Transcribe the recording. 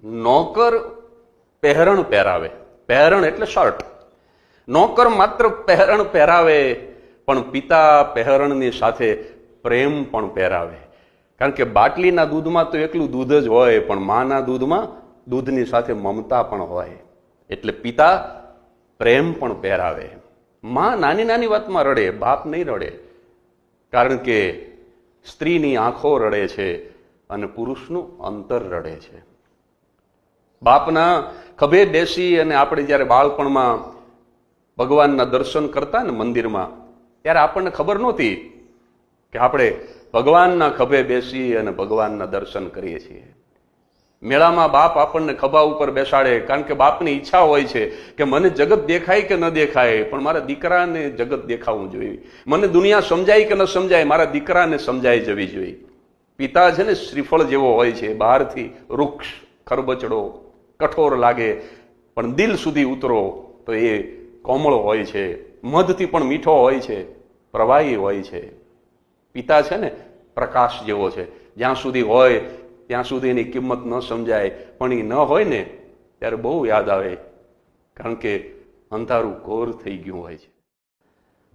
નોકર પહેરણ પહેરાવે, પહેરણ એટલે શર્ટ. નોકર માત્ર પહેરણ પહેરાવે, પણ પિતા પહેરણની સાથે પ્રેમ પણ પહેરાવે. કારણ કે બાટલીના દૂધમાં તો એકલું દૂધ જ હોય, પણ માના દૂધમાં દૂધની સાથે મમતા પણ હોય. એટલે પિતા પ્રેમ પણ પહેરાવે. માં નાની નાની વાતમાં રડે, બાપ નહીં રડે. કારણ કે સ્ત્રીની આંખો રડે છે અને પુરુષનું અંતર રડે છે. બાપના ખભે બેસી અને આપણે જ્યારે બાળપણમાં ભગવાનના દર્શન કરતા ને મંદિરમાં, ત્યારે આપણને ખબર નહોતી કે આપણે ભગવાનના ખભે બેસી અને ભગવાનના દર્શન કરીએ છીએ. મેળામાં બાપ આપણને ખભા ઉપર બેસાડે, કારણ કે બાપની ઈચ્છા હોય છે કે મને જગત દેખાય કે ન દેખાય, પણ મારા દીકરાને જગત દેખાવું જોઈએ. મને દુનિયા સમજાય કે ન સમજાય, મારા દીકરાને સમજાઈ જવી જોઈએ. પિતા છે ને શ્રીફળ જેવો હોય છે, બહારથી વૃક્ષ ખરબચડો કઠોર લાગે, પણ દિલ સુધી ઉતરો તો એ કોમળ હોય છે, મધથી પણ મીઠો હોય છે, પ્રવાહી હોય છે. પિતા છે ને પ્રકાશ જેવો છે, જ્યાં સુધી હોય ત્યાં સુધી એની કિંમત ન સમજાય, પણ એ ન હોય ને ત્યારે બહુ યાદ આવે, કારણ કે અંધારું ઘોર થઈ ગયું હોય છે.